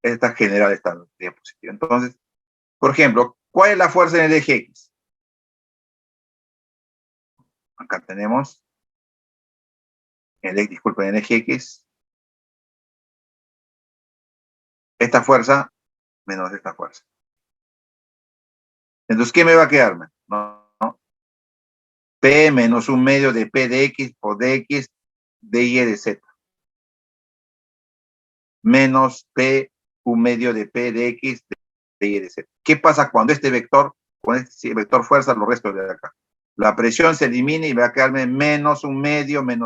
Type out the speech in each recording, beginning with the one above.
Esta general, esta diapositiva. Entonces, por ejemplo, ¿cuál es la fuerza en el eje X? Acá tenemos, disculpen, en el eje X, esta fuerza menos esta fuerza. Entonces, ¿qué me va a quedarme? No. P menos un medio de P de X por dx de Y de Z. Menos P un medio de P de X de Y de Z. ¿Qué pasa cuando este vector, con este vector fuerza, lo resto de acá? La presión se elimina y va a quedarme menos un medio de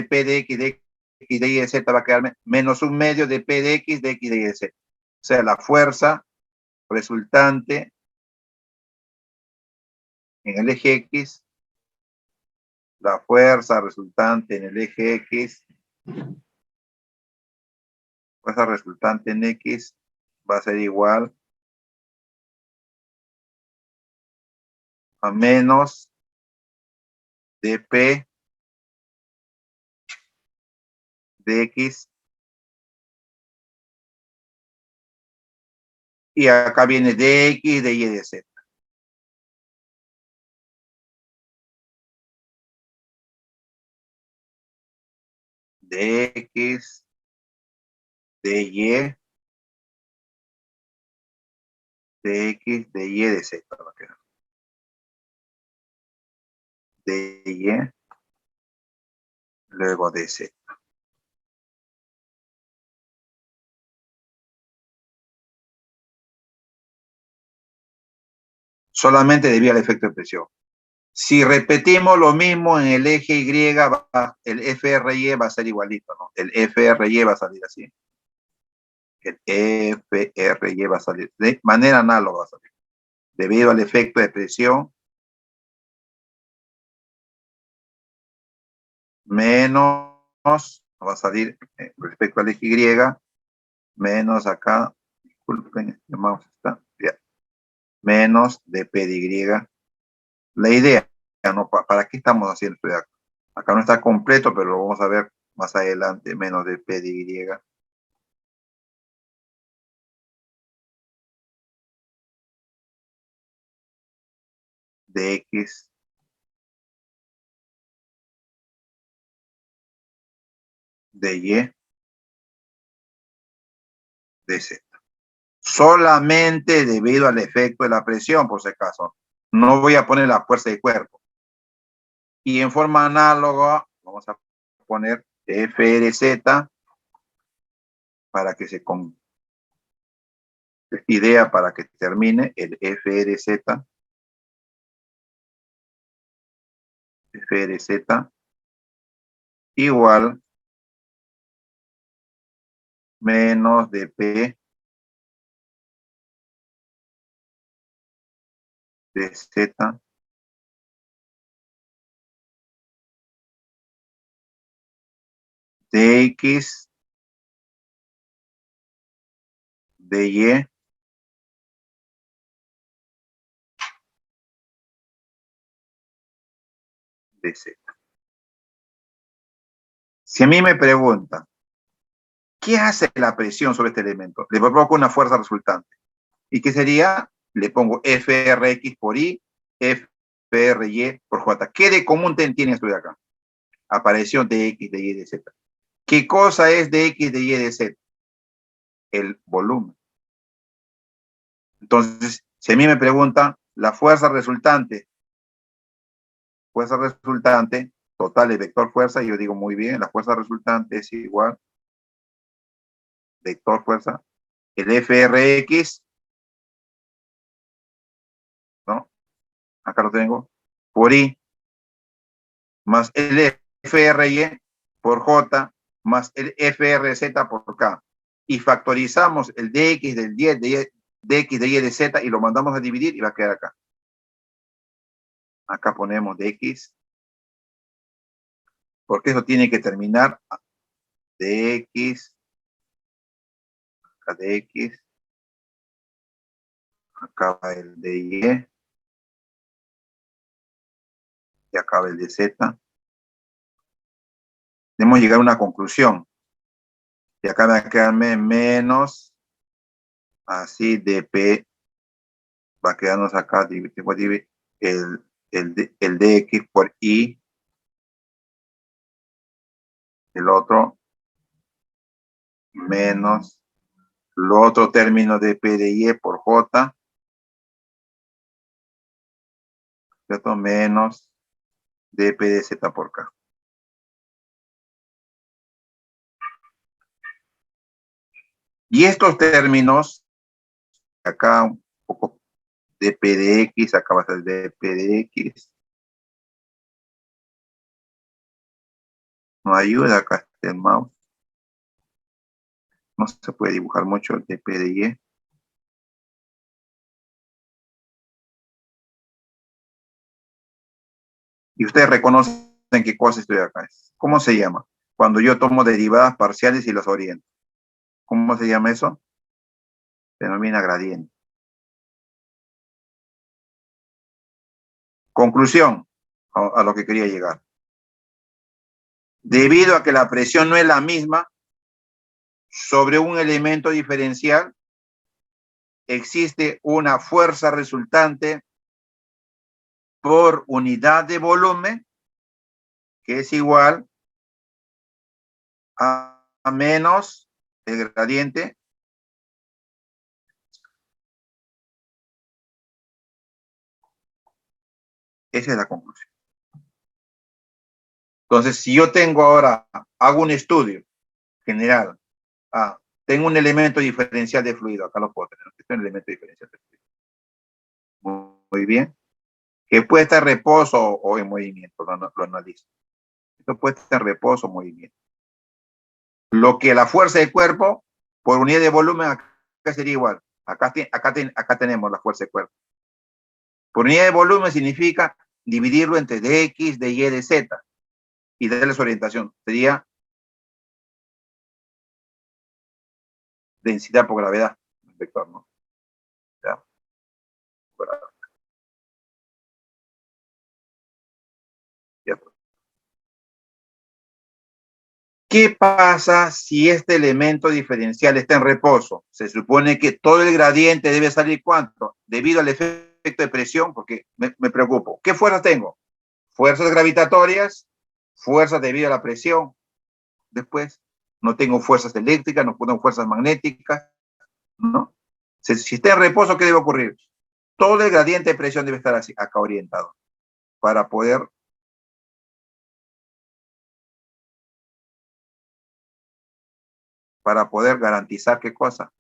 P de X de Y de Z, va a quedarme menos un medio de P de X de Y de Z. O sea, la fuerza resultante en el eje X, la fuerza resultante en el eje X, fuerza resultante en X va a ser igual a menos de P de X, y acá viene de X de Y de Z. De X de Y de X de Y de Z va a quedar. De Y luego de Z. Solamente debido al efecto de presión. Si repetimos lo mismo en el eje Y, el FRY va a ser igualito, ¿no? El FRY va a salir así. El FRY va a salir de manera análoga, va a salir. Debido al efecto de presión, menos, va a salir respecto al eje Y, menos acá, disculpen, el mouse está, ya, menos de P de Y. La idea, ¿no? ¿Para qué estamos haciendo esto de acá? Acá no está completo, pero lo vamos a ver más adelante, menos de P de Y. De X de Y de Z. Solamente debido al efecto de la presión, por si acaso. No voy a poner la fuerza de cuerpo. Y en forma análoga, vamos a poner FRZ para que se idea para que termine el FRZ igual menos de P de Z de X de Y de Z. Si a mí me preguntan, ¿qué hace la presión sobre este elemento? Le provoco una fuerza resultante. ¿Y qué sería? Le pongo FRX por Y, FRY por J. ¿Qué de común tiene esto de acá? Apareció de X, de Y, de Z. ¿Qué cosa es de X, de Y, de Z? El volumen. Entonces, si a mí me preguntan, la fuerza resultante, total de vector fuerza, yo digo muy bien, la fuerza resultante es igual, vector fuerza, el FRX, ¿no? Acá lo tengo, por Y, más el FRY por J, más el FRZ por K. Y factorizamos el DX del 10 de X de Y de Z y lo mandamos a dividir y va a quedar acá. Acá ponemos DX, porque eso tiene que terminar DX, acá DX, acá va el de Y, y acá va el de Z. Debemos llegar a una conclusión. Y acá me va a quedarme menos, así, dp, va a quedarnos acá, el dx por y, el otro, menos, lo otro término de p de y por j, ¿cierto? Menos dp de z por k. Y estos términos, acá un poco dp de x, acá va a ser dp de x. No ayuda acá este el mouse. No se puede dibujar mucho el dp de y. Y ustedes reconocen qué cosa estoy acá. ¿Cómo se llama? Cuando yo tomo derivadas parciales y las oriento. ¿Cómo se llama eso? Se denomina gradiente. Conclusión a lo que quería llegar. Debido a que la presión no es la misma sobre un elemento diferencial, existe una fuerza resultante por unidad de volumen que es igual a menos el gradiente esa es la conclusión. Entonces, si yo tengo ahora, hago un estudio general, tengo un elemento diferencial de fluido, acá lo puedo tener, este es un elemento diferencial de fluido. Muy bien. Que puede estar en reposo o en movimiento, lo analizo. Esto puede estar en reposo o movimiento. Lo que la fuerza del cuerpo, por unidad de volumen, acá sería igual. Acá tenemos la fuerza del cuerpo. Por unidad de volumen significa dividirlo entre dx, dy, dz y darles orientación. Sería densidad por gravedad. Vector, ¿no? Ya. Ya. ¿Qué pasa si este elemento diferencial está en reposo? Se supone que todo el gradiente debe salir ¿cuánto? Debido al efecto de presión, porque me preocupo. ¿Qué fuerzas tengo? Fuerzas gravitatorias, fuerzas debido a la presión. Después, no tengo fuerzas eléctricas, no tengo fuerzas magnéticas, ¿no? Si está en reposo, ¿qué debe ocurrir? Todo el gradiente de presión debe estar así, acá orientado, para poder garantizar qué cosa,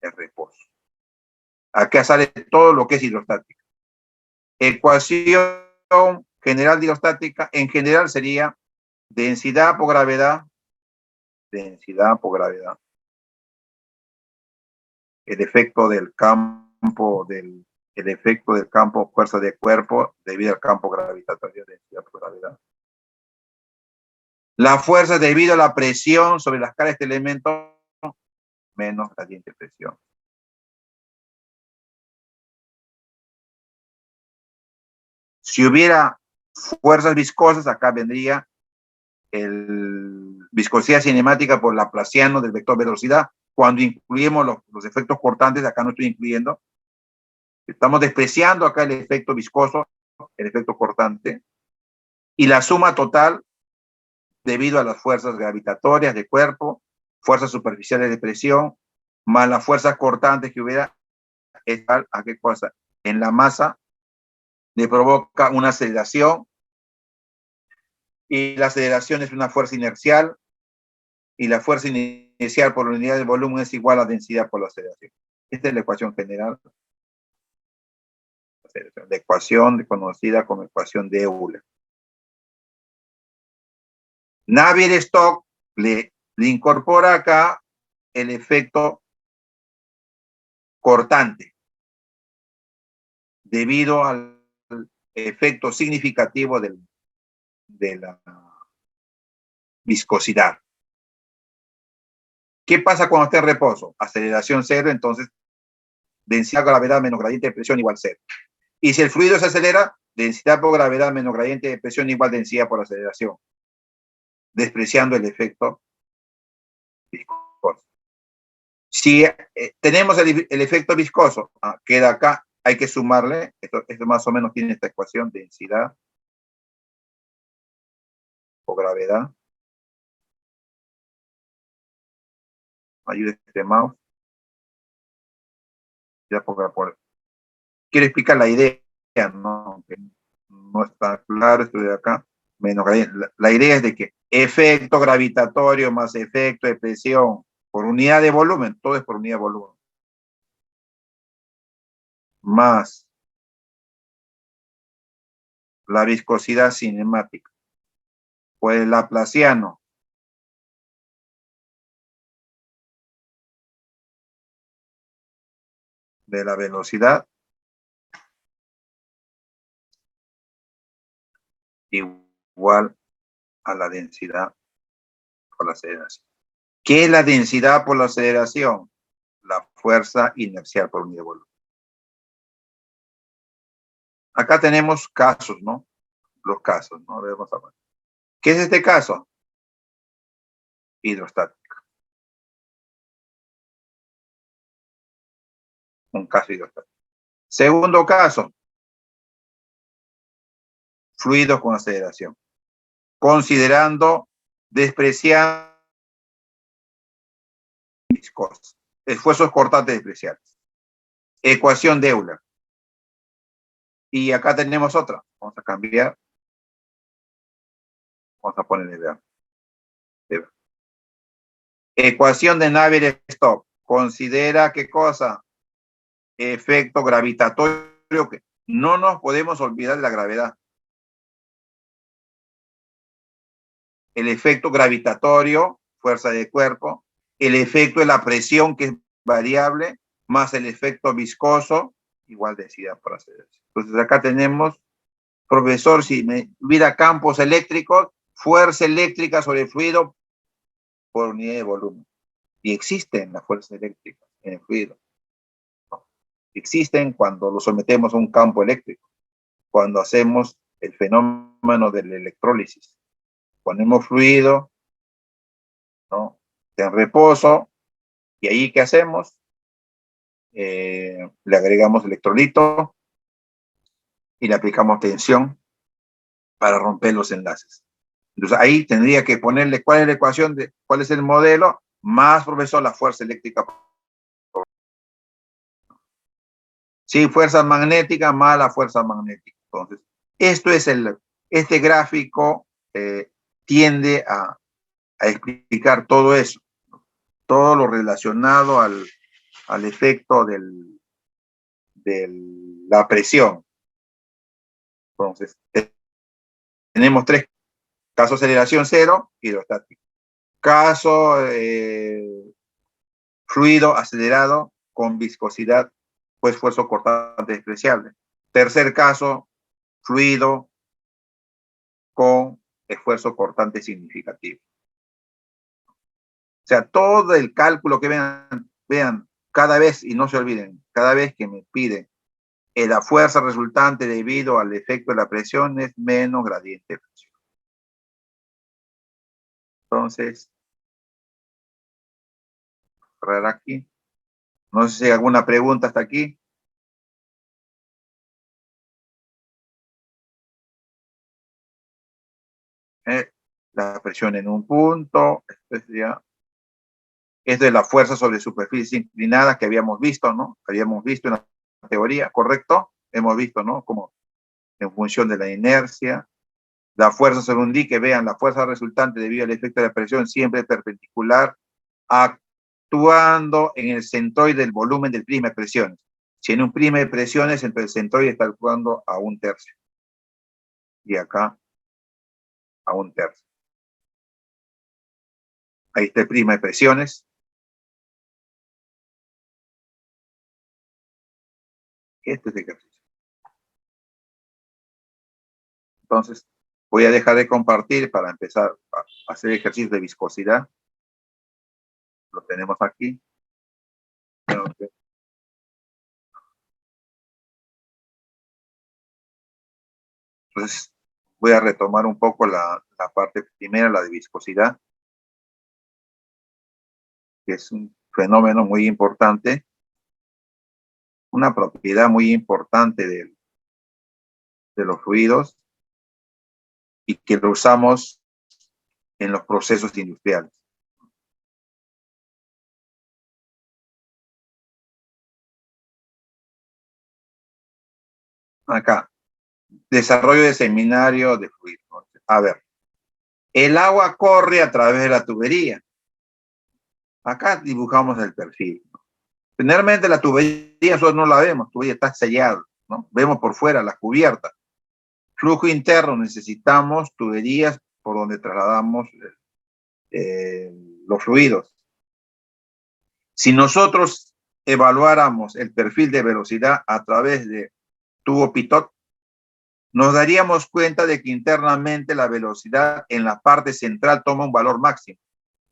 el reposo. Acá sale todo lo que es hidrostática. Ecuación general de hidrostática, en general sería densidad por gravedad, el efecto del campo, el efecto del campo fuerza de cuerpo debido al campo gravitatorio, densidad por gravedad. La fuerza debido a la presión sobre las caras de este elemento menos gradiente de presión. Si hubiera fuerzas viscosas, acá vendría el viscosidad cinemática por laplaciano del vector velocidad. Cuando incluimos los efectos cortantes, acá no estoy incluyendo. Estamos despreciando acá el efecto viscoso, el efecto cortante, y la suma total debido a las fuerzas gravitatorias de cuerpo, fuerzas superficiales de presión, más las fuerzas cortantes que hubiera, es tal a qué cosa. En la masa le provoca una aceleración, y la aceleración es una fuerza inercial, y la fuerza inicial por unidad de volumen es igual a densidad por la aceleración. Esta es la ecuación general. La ecuación conocida como ecuación de Euler. Navier-Stokes le incorpora acá el efecto cortante debido al efecto significativo de la viscosidad. ¿Qué pasa cuando está en reposo? Aceleración cero, entonces densidad por gravedad menos gradiente de presión igual cero. Y si el fluido se acelera, densidad por gravedad menos gradiente de presión igual densidad por aceleración, despreciando el efecto viscoso. Si tenemos el efecto viscoso, queda acá, hay que sumarle, esto más o menos tiene esta ecuación, densidad o gravedad. Ayuda este mouse. Ya quiero explicar la idea, ¿no? Que no está claro esto de acá. Menos la idea es de que efecto gravitatorio más efecto de presión por unidad de volumen, todo es por unidad de volumen, más la viscosidad cinemática o el laplaciano de la velocidad igual a la densidad por la aceleración. ¿Qué es la densidad por la aceleración? La fuerza inercial por unidad de volumen. Acá tenemos casos, ¿no? Los casos, ¿no? Vamos a ver. ¿Qué es este caso? Hidrostático. Un caso hidrostático. Segundo caso, fluidos con aceleración. Considerando, despreciando viscosos, esfuerzos cortantes despreciables. Ecuación de Euler. Y acá tenemos otra. Vamos a cambiar. Vamos a ponerle ver. Ecuación de Navier-Stokes. Considera qué cosa? Efecto gravitatorio. Que no nos podemos olvidar de la gravedad. El efecto gravitatorio, fuerza de cuerpo, el efecto de la presión, que es variable, más el efecto viscoso, igual densidad por aceleración. Entonces acá tenemos, profesor, si me hubiera campos eléctricos, fuerza eléctrica sobre el fluido por unidad de volumen. Y existen las fuerzas eléctricas en el fluido. Existen cuando lo sometemos a un campo eléctrico, cuando hacemos el fenómeno de la electrólisis. Ponemos fluido, ¿no?, en reposo, y ahí ¿qué hacemos? Le agregamos electrolito y le aplicamos tensión para romper los enlaces. Entonces ahí tendría que ponerle cuál es la ecuación, de cuál es el modelo, más, profesor, la fuerza eléctrica. Sí, fuerza magnética más la fuerza magnética. Entonces, esto es este gráfico tiende a explicar todo eso, todo lo relacionado al efecto de la presión. Entonces, tenemos tres casos: aceleración cero, hidrostático. Caso fluido acelerado con viscosidad o esfuerzo cortante despreciable. Tercer caso, fluido con esfuerzo cortante significativo. O sea, todo el cálculo que vean cada vez, y no se olviden, cada vez que me piden la fuerza resultante debido al efecto de la presión es menos gradiente de presión. Entonces, cerrar aquí. No sé si hay alguna pregunta hasta aquí. La presión en un punto. Esto es la fuerza sobre superficies inclinadas que habíamos visto, ¿no? Habíamos visto en la teoría, ¿correcto? Hemos visto, ¿no? Como en función de la inercia. La fuerza sobre un dique, vean, la fuerza resultante debido al efecto de la presión siempre es perpendicular, actuando en el centroide del volumen del prisma de presiones. Si en un prisma de presiones, entre el centroide está actuando a 1/3. Y acá a 1/3. Ahí está el prisma de presiones. Este es el ejercicio. Entonces, voy a dejar de compartir para empezar a hacer ejercicios de viscosidad. Lo tenemos aquí. Entonces, voy a retomar un poco la parte primera, la de viscosidad. que es un fenómeno muy importante, una propiedad muy importante de los fluidos y que lo usamos en los procesos industriales. Acá, desarrollo de seminario de fluidos. A ver, el agua corre a través de la tubería. Acá dibujamos el perfil. Generalmente la tubería nosotros no la vemos, la tubería está sellada, ¿no? Vemos por fuera la cubierta. Flujo interno, necesitamos tuberías por donde trasladamos los fluidos. Si nosotros evaluáramos el perfil de velocidad a través de tubo pitot, nos daríamos cuenta de que internamente la velocidad en la parte central toma un valor máximo.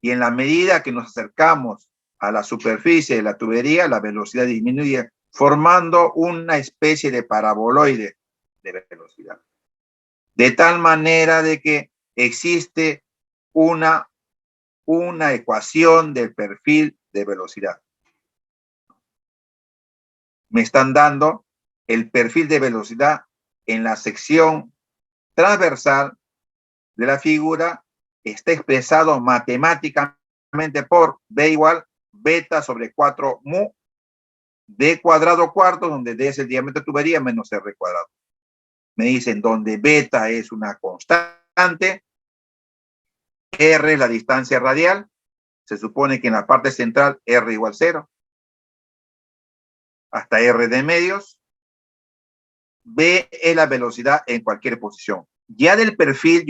Y en la medida que nos acercamos a la superficie de la tubería, la velocidad disminuye, formando una especie de paraboloide de velocidad. De tal manera de que existe una ecuación del perfil de velocidad. Me están dando el perfil de velocidad en la sección transversal de la figura, está expresado matemáticamente por B igual beta sobre 4 mu D cuadrado cuarto, donde D es el diámetro de tubería menos R cuadrado. Me dicen donde beta es una constante, R es la distancia radial, se supone que en la parte central R igual 0, hasta R de medios, B es la velocidad en cualquier posición. Ya del perfil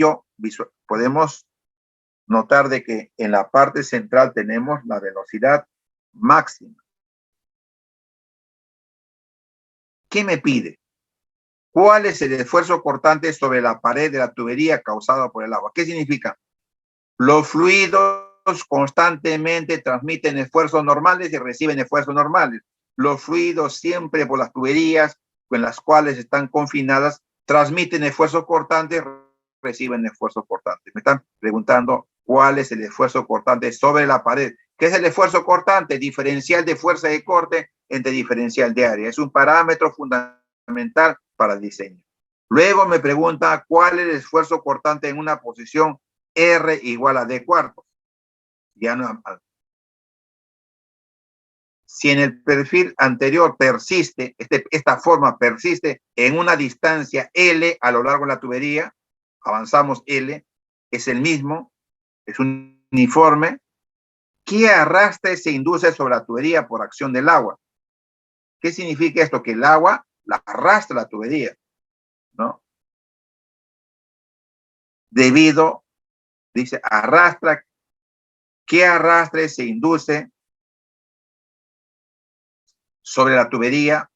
podemos notar de que en la parte central tenemos la velocidad máxima. ¿Qué me pide? ¿Cuál es el esfuerzo cortante sobre la pared de la tubería causado por el agua? ¿Qué significa? Los fluidos constantemente transmiten esfuerzos normales y reciben esfuerzos normales. Los fluidos siempre por las tuberías con las cuales están confinadas transmiten esfuerzos cortantes, reciben esfuerzos cortantes. Me están preguntando cuál es el esfuerzo cortante sobre la pared. ¿Qué es el esfuerzo cortante? Diferencial de fuerza de corte entre diferencial de área. Es un parámetro fundamental para el diseño. Luego me pregunta cuál es el esfuerzo cortante en una posición R igual a D cuartos. Ya no. Si en el perfil anterior persiste, esta forma persiste en una distancia L a lo largo de la tubería, avanzamos L, es el mismo, es uniforme, ¿qué arrastre se induce sobre la tubería por acción del agua? ¿Qué significa esto? Que el agua la arrastra la tubería, ¿no? Debido, dice, arrastra, ¿qué arrastre se induce sobre la tubería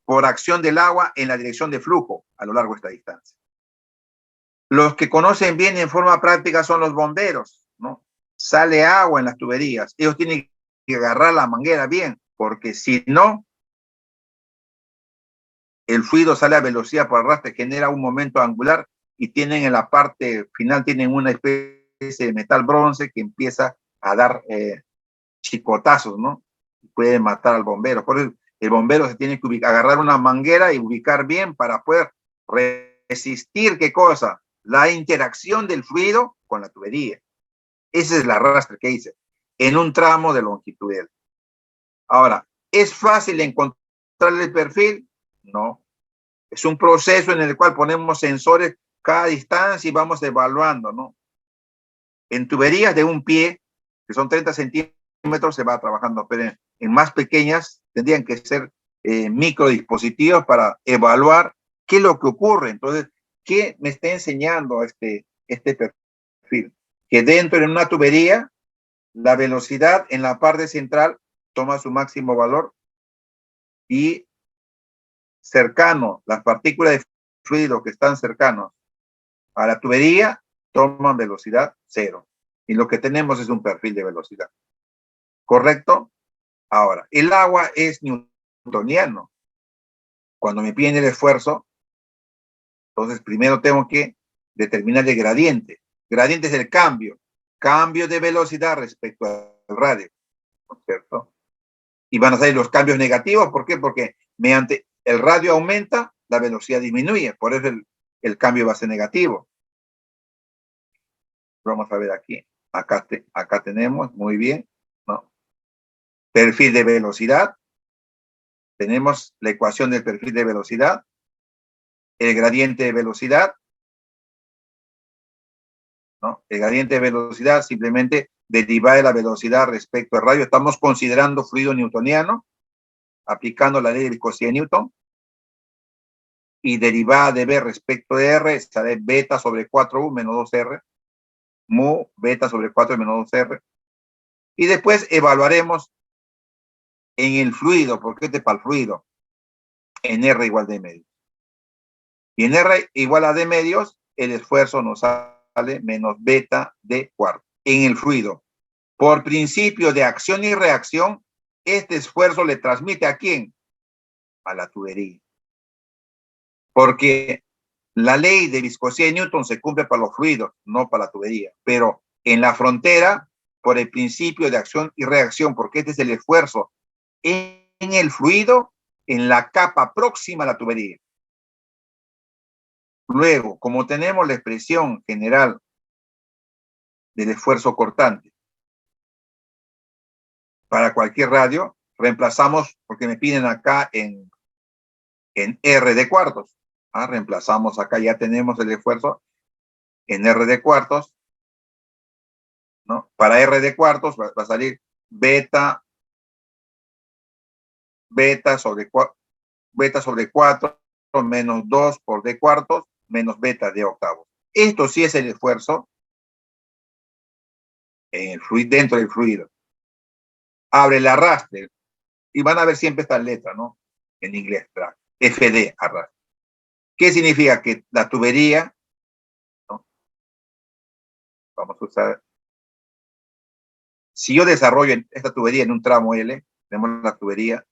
por acción del agua en la dirección de flujo a lo largo de esta distancia? Los que conocen bien en forma práctica son los bomberos, ¿no? Sale agua en las tuberías. Ellos tienen que agarrar la manguera bien, porque si no, el fluido sale a velocidad por arrastre, genera un momento angular y tienen en la parte final, tienen una especie de metal bronce que empieza a dar chicotazos, ¿no? Puede matar al bombero. Por eso el bombero se tiene que agarrar una manguera y ubicar bien para poder resistir, ¿qué cosa? La interacción del fluido con la tubería. Ese es el arrastre que hice en un tramo de longitud L. Ahora, ¿es fácil encontrar el perfil? No. Es un proceso en el cual ponemos sensores cada distancia y vamos evaluando, ¿no? En tuberías de un pie, que son 30 centímetros, se va trabajando, pero en más pequeñas tendrían que ser microdispositivos para evaluar qué es lo que ocurre. Entonces, ¿qué me está enseñando este perfil? Que dentro de una tubería, la velocidad en la parte central toma su máximo valor y cercano, las partículas de fluido que están cercanos a la tubería toman velocidad 0. Y lo que tenemos es un perfil de velocidad. ¿Correcto? Ahora, el agua es newtoniano. Cuando me piden el esfuerzo, entonces primero tengo que determinar el gradiente. Gradiente es el cambio de velocidad respecto a el radio, ¿no es cierto? Y van a salir los cambios negativos, ¿por qué? Porque mediante el radio aumenta, la velocidad disminuye, por eso el cambio va a ser negativo. Vamos a ver aquí, acá tenemos, muy bien, ¿no? Perfil de velocidad, tenemos la ecuación del perfil de velocidad, el gradiente de velocidad, ¿no? El gradiente de velocidad simplemente deriva de la velocidad respecto al radio. Estamos considerando fluido newtoniano, aplicando la ley de viscosidad de Newton, y derivada de B respecto de R estará beta sobre 4U menos 2R, mu beta sobre 4 menos 2R, y después evaluaremos en el fluido, porque este es para el fluido, en R igual D medios. Y en R igual a D medios, el esfuerzo nos sale menos beta D cuarto. En el fluido, por principio de acción y reacción, este esfuerzo le transmite ¿a quién? A la tubería. Porque la ley de viscosidad de Newton se cumple para los fluidos, no para la tubería. Pero en la frontera, por el principio de acción y reacción, porque este es el esfuerzo en el fluido, en la capa próxima a la tubería. Luego, como tenemos la expresión general del esfuerzo cortante para cualquier radio, reemplazamos, porque me piden acá en R de cuartos. Reemplazamos acá, ya tenemos el esfuerzo en R de cuartos, ¿no? Para R de cuartos va a salir beta sobre 4 menos 2 por D cuartos menos beta D octavos. Esto sí es el esfuerzo en el fluido, dentro del fluido. Abre el arrastre y van a ver siempre esta letra, ¿no? En inglés, FD, arrastre. ¿Qué significa? Que la tubería, ¿no? Vamos a usar, si yo desarrollo esta tubería en un tramo L, tenemos la tubería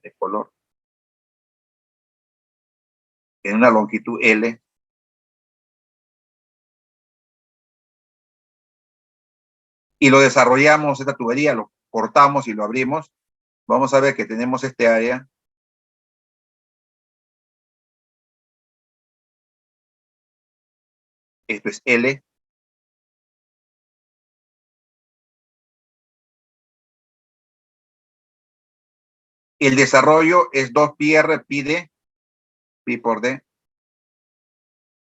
de color en una longitud L, y lo desarrollamos, esta tubería, lo cortamos y lo abrimos, vamos a ver que tenemos este área. Esto es L. El desarrollo es 2 pi R, pi D, pi por D.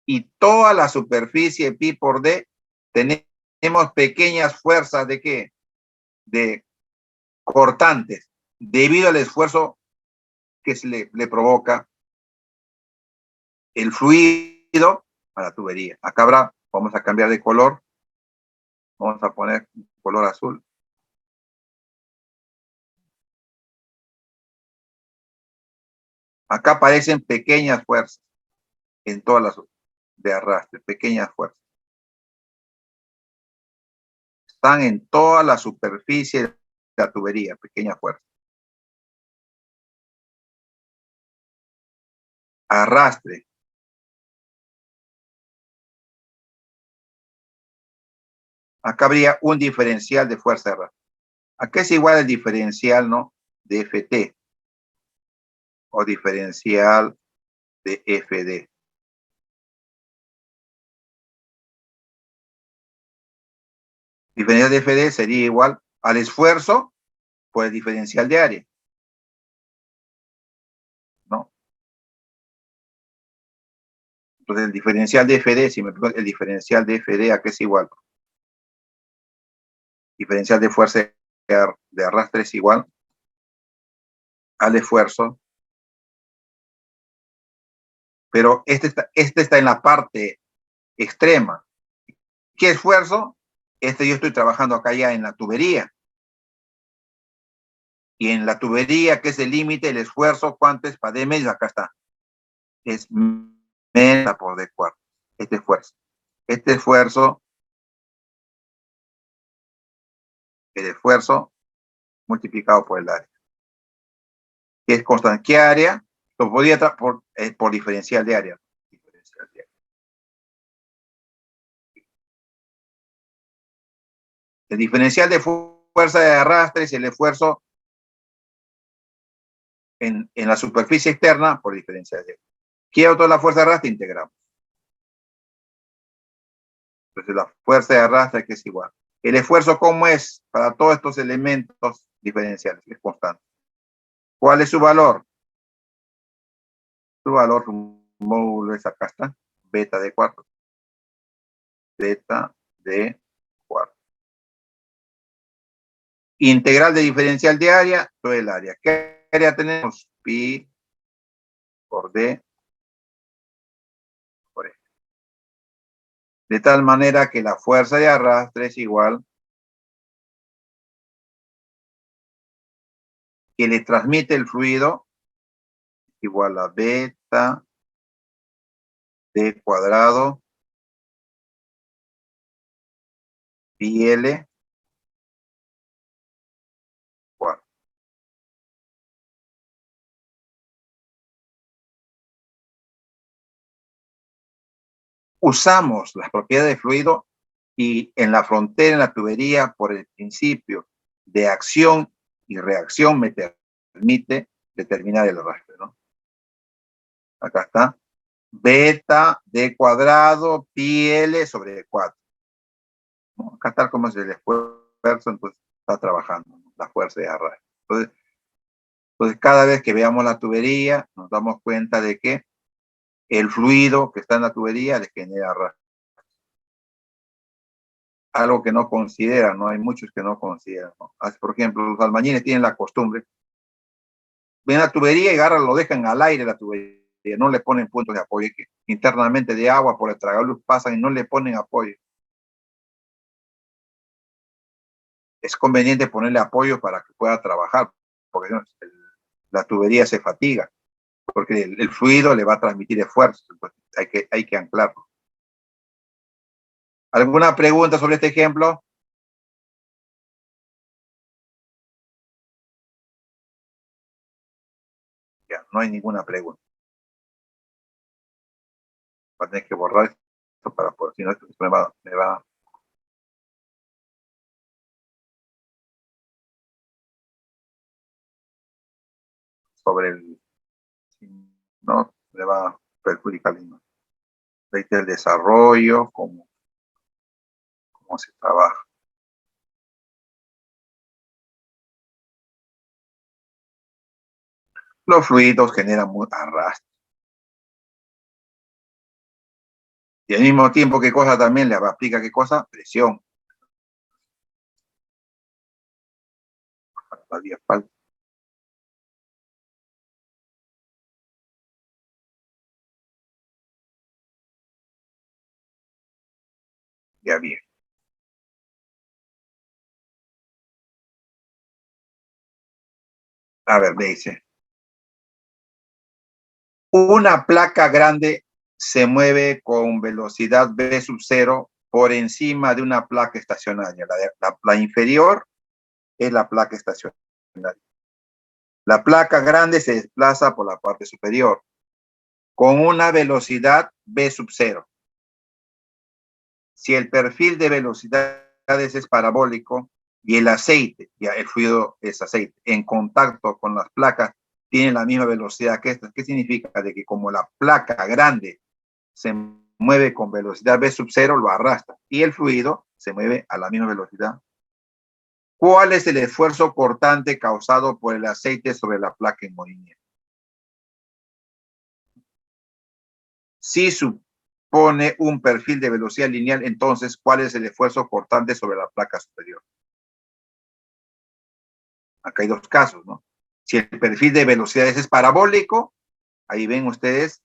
Y toda la superficie pi por D, tenemos pequeñas fuerzas de ¿qué? De cortantes, debido al esfuerzo que se le provoca el fluido a la tubería. Acá habrá, vamos a cambiar de color, vamos a poner color azul. Acá aparecen pequeñas fuerzas en todas las de arrastre, pequeñas fuerzas. Están en toda la superficie de la tubería, pequeñas fuerzas. Arrastre. Acá habría un diferencial de fuerza de arrastre. Acá es igual al diferencial, ¿no? De FT o diferencial de FD. Diferencial de FD sería igual al esfuerzo por el diferencial de área, ¿no? Entonces el diferencial de FD, si me pongo el diferencial de FD, ¿a qué es igual? Diferencial de fuerza de arrastre es igual al esfuerzo, pero este está en la parte extrema. ¿Qué esfuerzo? Yo estoy trabajando acá ya en la tubería. Y en la tubería, que es el límite, el esfuerzo, ¿cuánto es? Para D medios, acá está. Es menos por D cuarto. Este esfuerzo. Este esfuerzo, el esfuerzo multiplicado por el área. ¿Qué es constante? ¿Qué área? Lo podría por diferencial de área. El diferencial de fuerza de arrastre es el esfuerzo en la superficie externa por diferencial de. ¿Qué auto la fuerza de arrastre? Integramos. Entonces la fuerza de arrastre que es igual. El esfuerzo, ¿cómo es? Para todos estos elementos diferenciales, es constante. ¿Cuál es su valor? Su valor, su módulo es acá está, beta de cuarto. Beta de cuarto. Integral de diferencial de área, todo el área. ¿Qué área tenemos? Pi por D por E. De tal manera que la fuerza de arrastre es igual que le transmite el fluido igual a beta D cuadrado pi L cuarto. Usamos las propiedades de fluido y en la frontera, en la tubería, por el principio de acción y reacción, me permite determinar el arrastre, ¿no? Acá está. Beta D cuadrado pi L sobre 4. ¿No? Acá está como es el esfuerzo, entonces está trabajando, ¿no? La fuerza de arrastre. Entonces, cada vez que veamos la tubería, nos damos cuenta de que el fluido que está en la tubería le genera arrastre. Algo que no consideran, ¿no? Hay muchos que no consideran, ¿no? Por ejemplo, los albañiles tienen la costumbre, ven la tubería y agarran, lo dejan al aire la tubería, no le ponen puntos de apoyo, que internamente de agua por el tragaluz pasan y no le ponen apoyo. Es conveniente ponerle apoyo para que pueda trabajar, porque la tubería se fatiga, porque el fluido le va a transmitir esfuerzo, entonces hay que anclarlo. ¿Alguna pregunta sobre este ejemplo? Ya, no hay ninguna pregunta. Voy a tener que borrar esto para poder, si no, esto me va sobre el, no, me va a perjudicar la imagen. El desarrollo, cómo se trabaja. Los fluidos generan arrastre. Y al mismo tiempo, ¿qué cosa también le aplica? ¿Qué cosa? Presión. Todavía falta. Ya bien. A ver, me dice. Una placa grande se mueve con velocidad v sub 0 por encima de una placa estacionaria. La inferior es la placa estacionaria. La placa grande se desplaza por la parte superior con una velocidad v sub 0. Si el perfil de velocidades es parabólico y el aceite, ya el fluido es aceite, en contacto con las placas, tiene la misma velocidad que estas. ¿Qué significa? De que como la placa grande se mueve con velocidad v sub 0, lo arrastra, y el fluido se mueve a la misma velocidad. ¿Cuál es el esfuerzo cortante causado por el aceite sobre la placa en movimiento? Si supone un perfil de velocidad lineal, entonces, ¿cuál es el esfuerzo cortante sobre la placa superior? Acá hay dos casos, ¿no? Si el perfil de velocidades es parabólico, ahí ven ustedes,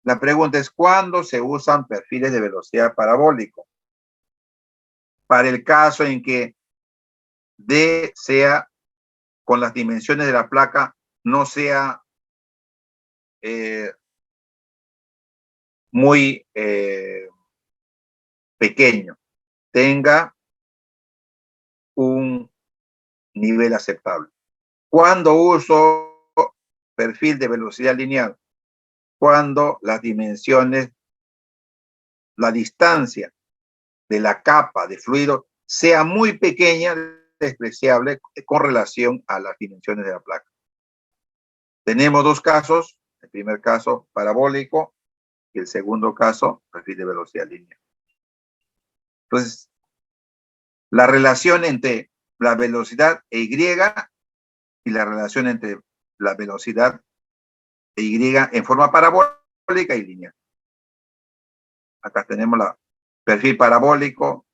la pregunta es, ¿cuándo se usan perfiles de velocidad parabólico? Para el caso en que D sea, con las dimensiones de la placa, no sea muy pequeño, tenga un nivel aceptable. ¿Cuándo uso perfil de velocidad lineal? Cuando las dimensiones, la distancia de la capa de fluido sea muy pequeña, despreciable, con relación a las dimensiones de la placa. Tenemos dos casos, el primer caso parabólico y el segundo caso, perfil de velocidad lineal. Entonces, la relación entre la velocidad e Y y la relación entre la velocidad e Y en forma parabólica y lineal. Acá tenemos la perfil parabólico,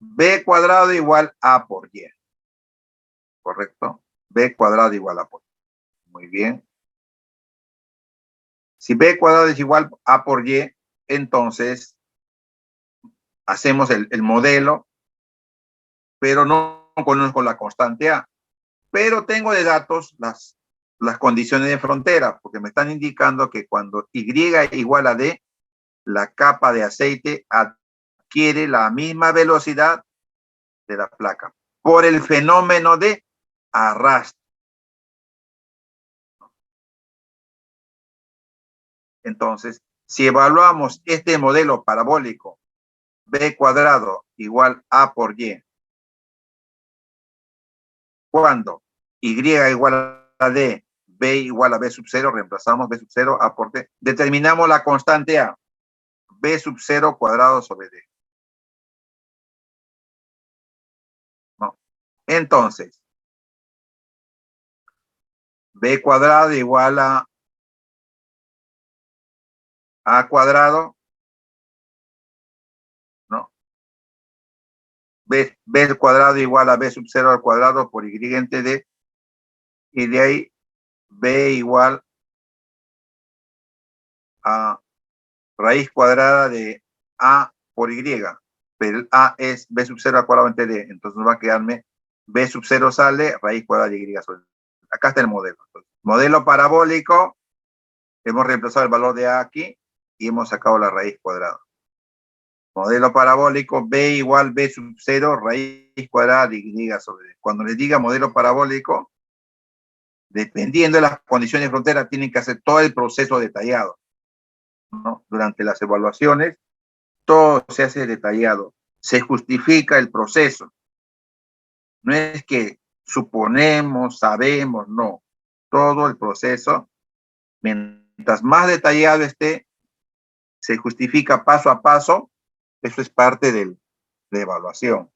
B cuadrado igual A por Y. ¿Correcto? B cuadrado igual a por Y. Muy bien. Si B cuadrado es igual a por Y, entonces hacemos el modelo, pero no conozco la constante A. Pero tengo de datos las condiciones de frontera, porque me están indicando que cuando Y igual a D, la capa de aceite adquiere la misma velocidad de la placa por el fenómeno de arrastre. Entonces, si evaluamos este modelo parabólico, B cuadrado igual A por Y, cuando Y igual a D, B igual a B sub 0, reemplazamos B sub 0, A por D, determinamos la constante A, B sub 0 cuadrado sobre D. ¿No? Entonces, B cuadrado igual a A cuadrado, ¿no? B cuadrado igual a B sub 0 al cuadrado por Y entre D, y de ahí B igual a raíz cuadrada de A por Y, pero el A es B sub 0 al cuadrado entre D, entonces va a quedarme B sub 0 sale, raíz cuadrada de Y sobre D. Acá está el modelo. Entonces, modelo parabólico, hemos reemplazado el valor de A aquí y hemos sacado la raíz cuadrada. Modelo parabólico, B igual B sub 0, raíz cuadrada de Y sobre D. Cuando les diga modelo parabólico, dependiendo de las condiciones de frontera, tienen que hacer todo el proceso detallado, ¿no? Durante las evaluaciones, todo se hace detallado. Se justifica el proceso. No es que suponemos, sabemos, no. Todo el proceso, mientras más detallado esté, se justifica paso a paso. Eso es parte de evaluación.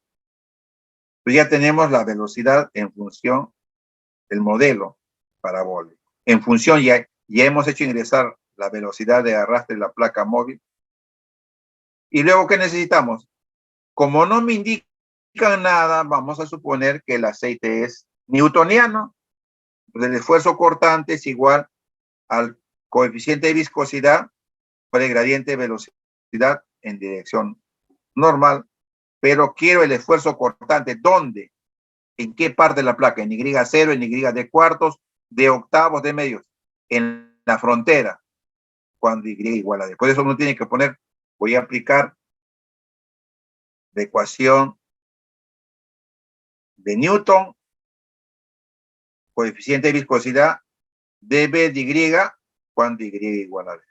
Pues ya tenemos la velocidad en función del modelo parabólico. En función, ya hemos hecho ingresar la velocidad de arrastre de la placa móvil. Y luego, ¿qué necesitamos? Como no me indican nada, vamos a suponer que el aceite es newtoniano. Pues el esfuerzo cortante es igual al coeficiente de viscosidad por el gradiente de velocidad en dirección normal, pero quiero el esfuerzo cortante. ¿Dónde? ¿En qué parte de la placa? En Y0, en Y de cuartos, de octavos, de medios. En la frontera, cuando Y igual a D. Por eso uno tiene que poner, voy a aplicar la ecuación de Newton, coeficiente de viscosidad, dB de Y, cuando Y igual a D.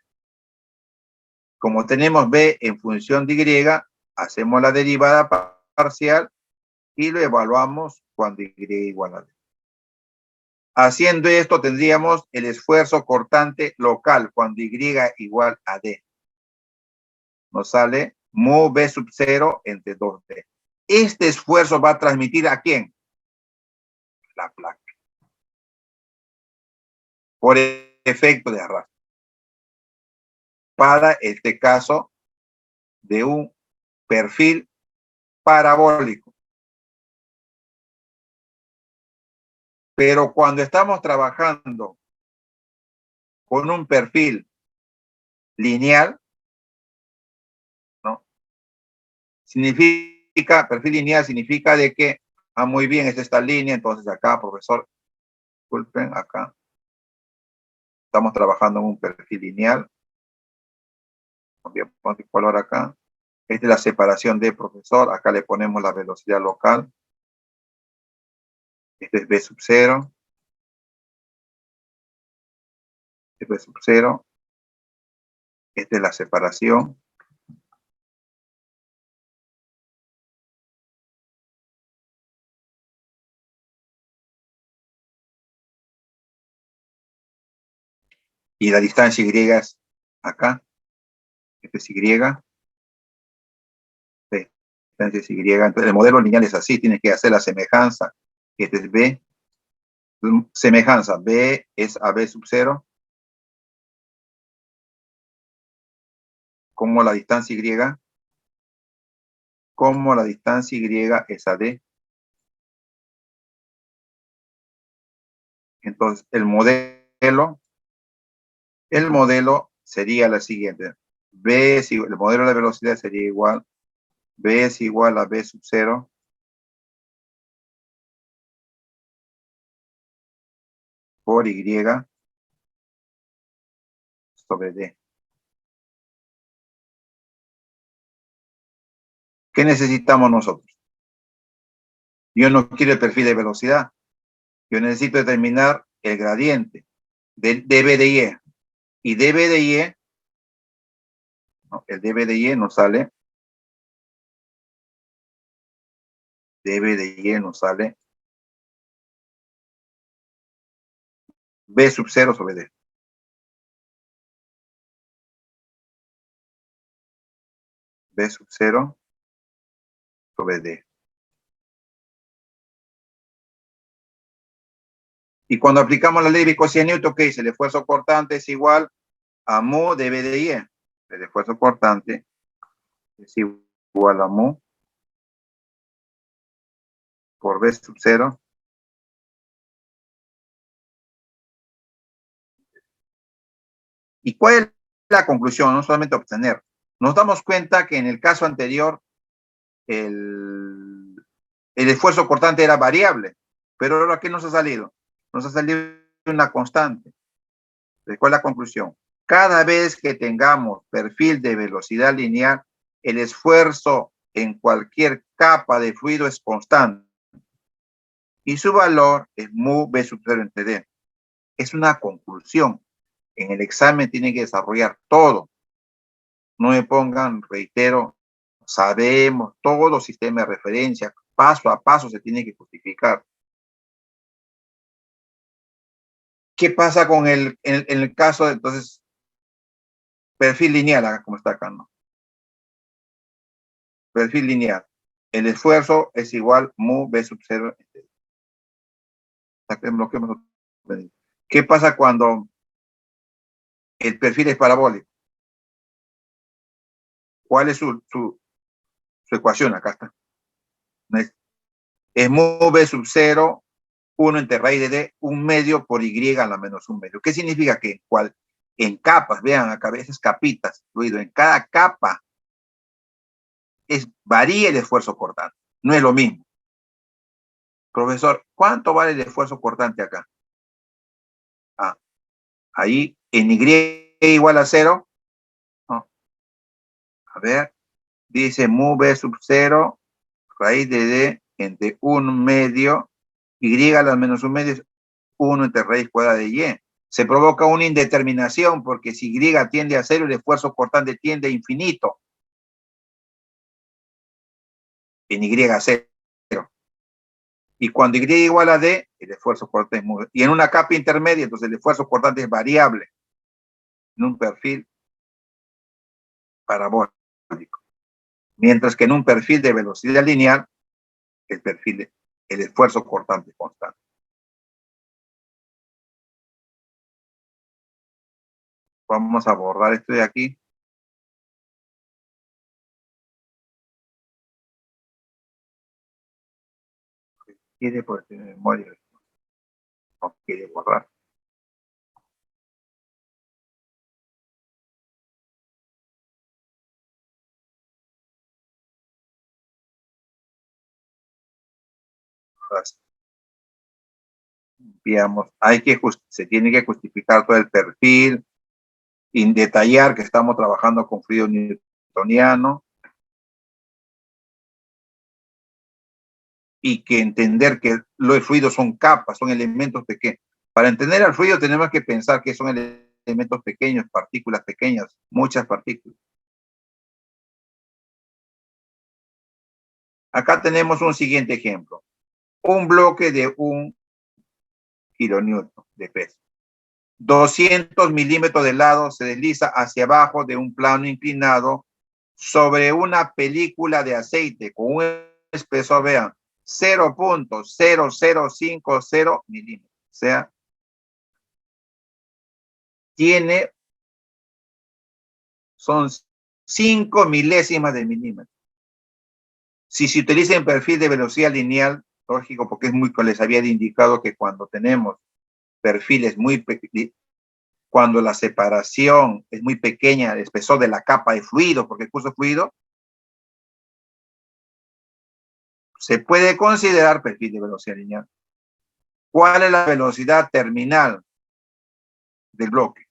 Como tenemos B en función de Y, hacemos la derivada parcial y lo evaluamos cuando Y igual a D. Haciendo esto tendríamos el esfuerzo cortante local cuando Y igual a D. Nos sale mu B sub 0 entre 2D. Este esfuerzo va a transmitir ¿a quién? La placa. Por efecto de arrastre. Para este caso de un perfil parabólico. Pero cuando estamos trabajando con un perfil lineal, ¿no? Significa, perfil lineal significa de que, muy bien, es esta línea, entonces acá, profesor, disculpen, acá, estamos trabajando en un perfil lineal. Voy a poner el color acá. Esta es la separación de profesor, acá le ponemos la velocidad local. Este es B sub 0. Este es B sub 0. Esta es la separación. Y la distancia Y es acá. Este es Y. B. Distancia es Y. Entonces, el modelo lineal es así. Tienes que hacer la semejanza. Este es B. Semejanza. B es a B sub 0. Como la distancia Y. Como la distancia Y es a D. Entonces, el modelo sería la siguiente. B es igual, el modelo de la velocidad sería igual. B es igual a B sub 0 por Y sobre D. ¿Qué necesitamos nosotros? Yo no quiero el perfil de velocidad. Yo necesito determinar el gradiente del dB de Y. Y dB de Y, ¿no? El dB de Y nos sale, dB de Y nos sale B sub 0 sobre D. B sub 0 sobre D. Y cuando aplicamos la ley de Vicosía de Newton, ¿qué dice? El esfuerzo cortante es igual a mu dB de Y. El esfuerzo cortante es igual a mu por B sub 0. ¿Y cuál es la conclusión? No solamente obtener. Nos damos cuenta que en el caso anterior el esfuerzo cortante era variable, pero ahora ¿qué nos ha salido? Nos ha salido una constante. ¿De cuál es la conclusión? Cada vez que tengamos perfil de velocidad lineal, el esfuerzo en cualquier capa de fluido es constante y su valor es mu b sub 0 entre d. Es una conclusión. En el examen tienen que desarrollar todo. No me pongan, reitero, sabemos todo sistema de referencia, paso a paso se tiene que justificar. ¿Qué pasa con en el caso de, entonces, perfil lineal, como está acá, ¿no? Perfil lineal. El esfuerzo es igual mu b sub 0. ¿Qué pasa cuando el perfil es parabólico? ¿Cuál es su ecuación? Acá está. Es mu b sub 0, 1 entre raíz de d, 1 medio por y a la menos 1 medio. ¿Qué significa? Que en capas, vean acá, esas capitas, fluido, en cada capa varía el esfuerzo cortante. No es lo mismo. Profesor, ¿cuánto vale el esfuerzo cortante acá? Ah, ahí en y igual a 0. No. A ver, dice mu b sub 0, raíz de d entre 1 medio, y a la menos 1 medio es 1 entre raíz cuadrada de y. Se provoca una indeterminación porque si y tiende a 0, el esfuerzo cortante tiende a infinito. En y a 0. Y cuando y igual a d, el esfuerzo cortante es muy... Y en una capa intermedia, entonces el esfuerzo cortante es variable en un perfil parabólico. Mientras que en un perfil de velocidad lineal, el esfuerzo cortante es constante. Vamos a borrar esto de aquí. Quiere por tener memoria. No quiere borrar. Digamos, se tiene que justificar todo el perfil, y detallar que estamos trabajando con fluido newtoniano, y que entender que los fluidos son capas, son elementos pequeños. Para entender al fluido tenemos que pensar que son elementos pequeños, partículas pequeñas, muchas partículas. Acá tenemos un siguiente ejemplo. Un bloque de 1 kilonewton de peso. 200 milímetros de lado se desliza hacia abajo de un plano inclinado sobre una película de aceite con un espesor, vean, 0.0050 milímetros. O sea, son 5 milésimas de milímetro. Si se utiliza en perfil de velocidad lineal, lógico, porque es muy, les había indicado que cuando tenemos perfiles muy pequeños, cuando la separación es muy pequeña, el espesor de la capa de fluido, porque el curso fluido, se puede considerar perfil de velocidad lineal. ¿Cuál es la velocidad terminal del bloque?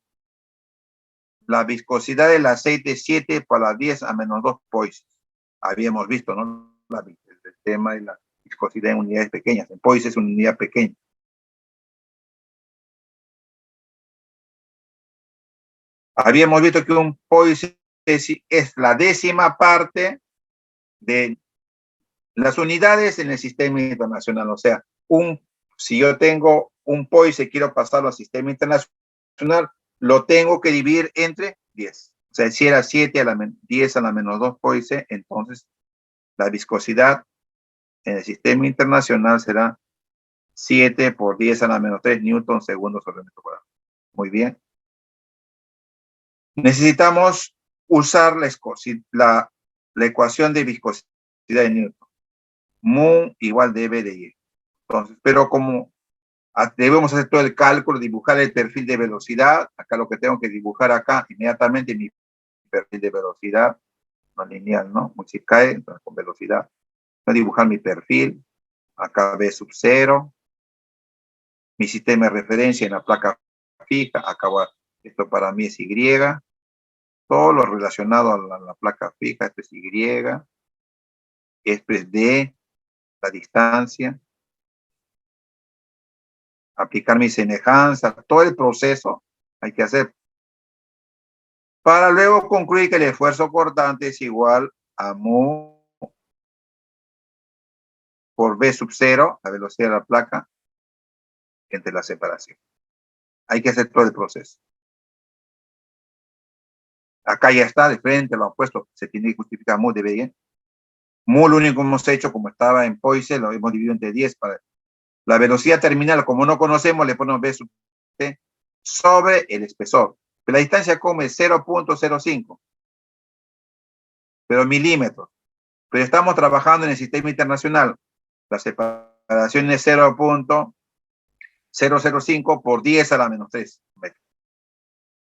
La viscosidad del aceite es 7 por la 10 a menos 2 poises. Habíamos visto, ¿no? El tema de la viscosidad en unidades pequeñas. En poises es una unidad pequeña. Habíamos visto que un poise es la décima parte de las unidades en el sistema internacional. O sea, si yo tengo un poise y quiero pasarlo al sistema internacional, lo tengo que dividir entre 10. O sea, si era 7 a la 10 a la menos 2 poise, entonces la viscosidad en el sistema internacional será 7 por 10 a la menos 3 newton segundo sobre metro cuadrado. Muy bien. Necesitamos usar la ecuación de viscosidad de Newton. Mu igual dB de Y. Entonces, pero como debemos hacer todo el cálculo, dibujar el perfil de velocidad, acá lo que tengo que dibujar acá, inmediatamente mi perfil de velocidad, no lineal, ¿no? Si cae, con velocidad. Voy a dibujar mi perfil, acá V sub 0, mi sistema de referencia en la placa fija, acá esto para mí es Y, todo lo relacionado a la placa fija, esto es Y, esto es D, la distancia, aplicar mi semejanza, todo el proceso hay que hacer para luego concluir que el esfuerzo cortante es igual a mu por V sub 0, la velocidad de la placa, entre la separación. Hay que hacer todo el proceso. Acá ya está, de frente lo han puesto, se tiene que justificar mu de B. Mu lo único que hemos hecho, como estaba en Poisson, lo hemos dividido entre 10 para la velocidad terminal, como no conocemos, le ponemos V sub T sobre el espesor. Pero la distancia como es 0.05, pero milímetros. Pero estamos trabajando en el sistema internacional. La separación es 0.005 por 10 a la menos 3 metros.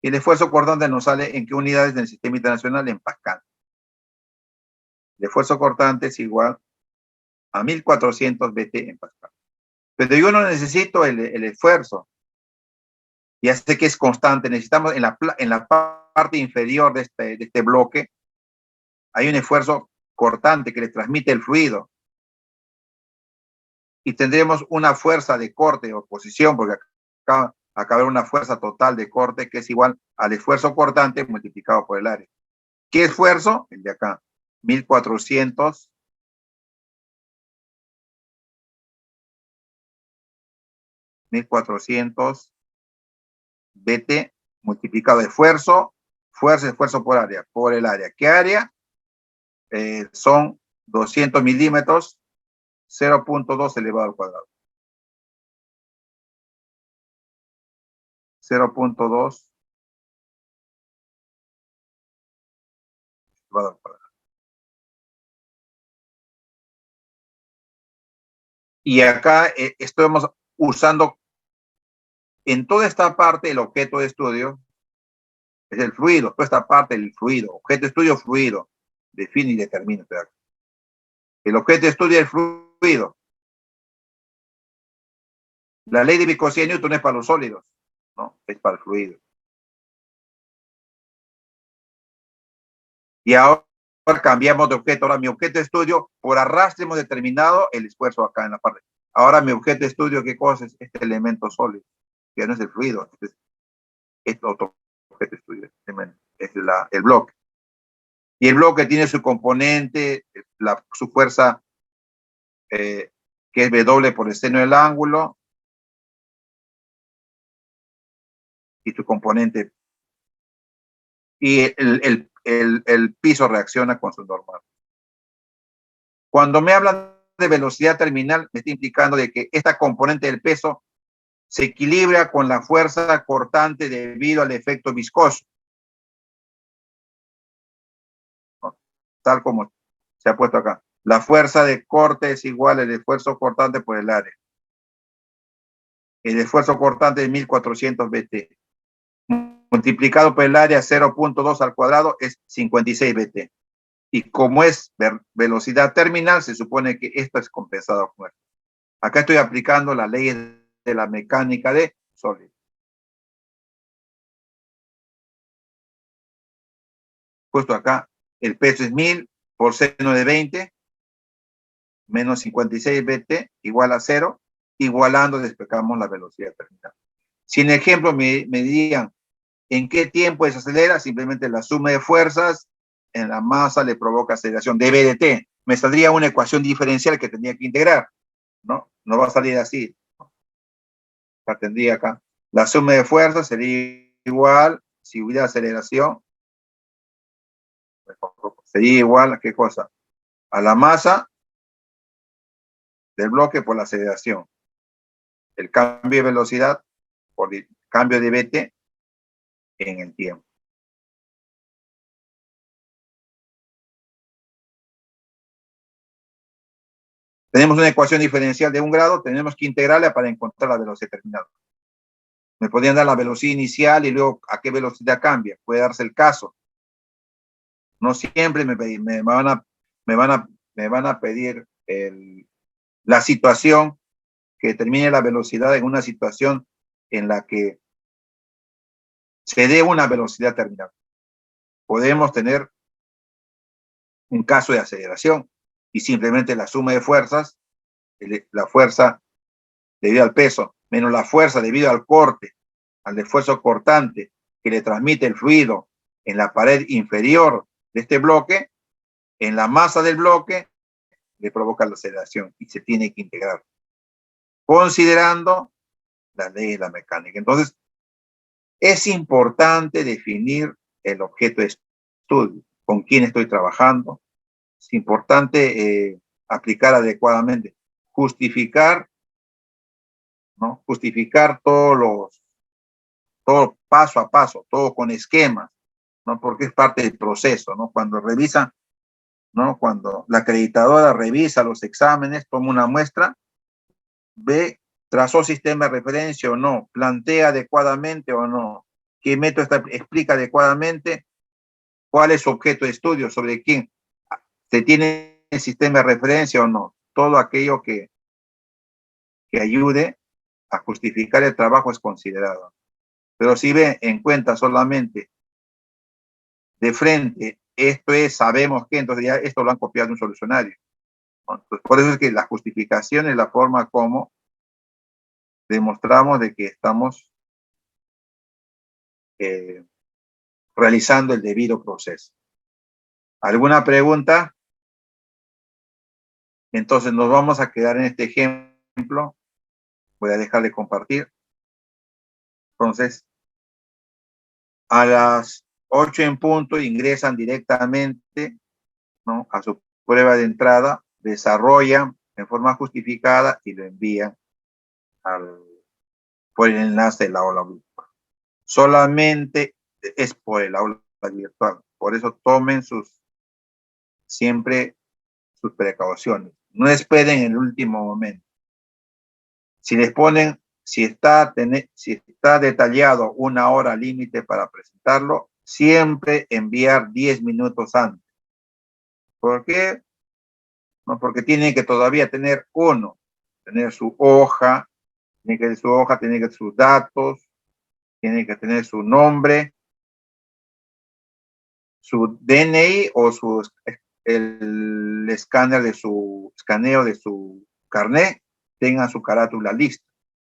Y el esfuerzo cortante nos sale en qué unidades del sistema internacional en Pascal. El esfuerzo cortante es igual a 1400 BT en Pascal. Pero yo no necesito el esfuerzo. Ya sé que es constante. Necesitamos en la parte inferior de este bloque, hay un esfuerzo cortante que le transmite el fluido. Y tendremos una fuerza de corte o posición, porque acá habrá una fuerza total de corte que es igual al esfuerzo cortante multiplicado por el área. ¿Qué esfuerzo? El de acá, 1400 BT multiplicado de esfuerzo por el área. ¿Qué área? Son 200 milímetros, 0.2 elevado al cuadrado. 0.2 elevado al cuadrado. Y acá estamos usando en toda esta parte el objeto de estudio es el fluido, toda esta parte del fluido, objeto de estudio fluido, define y determina. El objeto de estudio es el fluido. La ley de viscosidad de Newton es para los sólidos, ¿no? Es para el fluido. Y ahora cambiamos de objeto. Ahora mi objeto de estudio, por arrastre hemos determinado el esfuerzo acá en la parte. Ahora mi objeto de estudio, ¿qué cosa es? Este elemento sólido, que no es el fluido, es otro objeto de estudio, es el bloque. Y el bloque tiene su componente, su fuerza, que es W por el seno del ángulo, y su componente, y el piso reacciona con su normal. Cuando me hablan de velocidad terminal, me está implicando de que esta componente del peso se equilibra con la fuerza cortante debido al efecto viscoso, ¿no? Tal como se ha puesto acá. La fuerza de corte es igual al esfuerzo cortante por el área. El esfuerzo cortante es 1400 BT. Multiplicado por el área 0.2 al cuadrado es 56 BT. Y como es velocidad terminal, se supone que esto es compensado con esto. Acá estoy aplicando las leyes de la mecánica de sólidos. Puesto acá, el peso es 1000 por seno de 20 menos 56 BT igual a 0, igualando despejamos la velocidad terminal. Si en ejemplo me dirían en qué tiempo se acelera, simplemente la suma de fuerzas en la masa le provoca aceleración de BDT. Me saldría una ecuación diferencial que tendría que integrar, ¿no? No va a salir así. La tendría acá. La suma de fuerzas sería igual, si hubiera aceleración, sería igual a qué cosa? A la masa del bloque por la aceleración. El cambio de velocidad por el cambio de BT en el tiempo. Tenemos una ecuación diferencial de 1 grado, tenemos que integrarla para encontrar la velocidad terminal. Me podrían dar la velocidad inicial y luego a qué velocidad cambia. Puede darse el caso. No siempre me van a pedir la situación que determine la velocidad en una situación en la que se dé una velocidad terminal. Podemos tener un caso de aceleración y simplemente la suma de fuerzas, la fuerza debido al peso, menos la fuerza debido al corte, al esfuerzo cortante que le transmite el fluido en la pared inferior de este bloque, en la masa del bloque, le provoca la aceleración y se tiene que integrar, considerando la ley de la mecánica. Entonces, es importante definir el objeto de estudio, con quién estoy trabajando. Es importante aplicar adecuadamente, justificar, ¿no? Justificar todo paso a paso, todo con esquemas, ¿no? Porque es parte del proceso, ¿no? Cuando revisa, ¿no? Cuando la acreditadora revisa los exámenes, toma una muestra, ve, trazó sistema de referencia o no, plantea adecuadamente o no, qué método explica adecuadamente, cuál es su objeto de estudio, sobre quién se tiene el sistema de referencia o no. Todo aquello que ayude a justificar el trabajo es considerado. Pero si ve en cuenta solamente de frente, esto es, sabemos que, entonces ya esto lo han copiado de un solucionario. Entonces, por eso es que la justificación es la forma como demostramos de que estamos realizando el debido proceso. ¿Alguna pregunta? Entonces nos vamos a quedar en este ejemplo. Voy a dejar de compartir. Entonces, a las 8 en punto ingresan directamente, ¿no?, a su prueba de entrada, desarrollan en forma justificada y lo envían por el enlace de la aula virtual. Solamente es por el aula virtual. Por eso tomen siempre sus precauciones. No esperen el último momento. Si les ponen, si está detallado 1 hora límite para presentarlo, siempre enviar 10 minutos antes. ¿Por qué? No, porque tienen que todavía tener tener su hoja, tiene que tener su hoja, tiene que tener sus datos, tiene que tener su nombre, su DNI o el escáner de su escaneo de su carnet, tengan su carátula lista,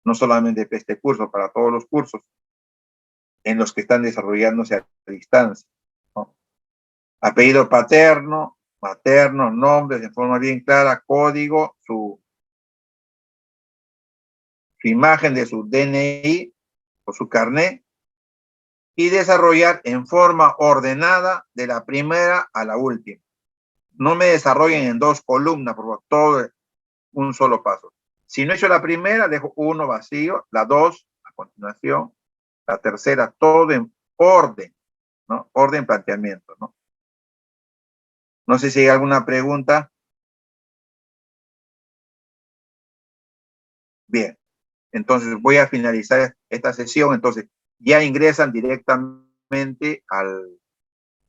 no solamente para este curso, para todos los cursos en los que están desarrollándose a distancia, ¿no? Apellido paterno, materno, nombres de forma bien clara, código, su imagen de su DNI o su carnet y desarrollar en forma ordenada de la primera a la última. No me desarrollen en dos columnas, por favor, todo un solo paso. Si no he hecho la primera, dejo uno vacío, la dos a continuación, la tercera, todo en orden, ¿no? Orden, planteamiento, ¿no? No sé si hay alguna pregunta. Bien, entonces voy a finalizar esta sesión, entonces ya ingresan directamente al,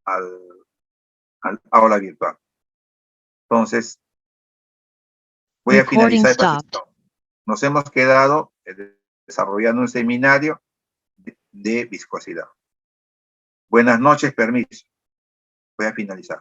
al aula virtual. Entonces, voy a Recording finalizar esta stopped. sesión. Nos hemos quedado desarrollando un seminario de viscosidad. Buenas noches, permiso. Voy a finalizar.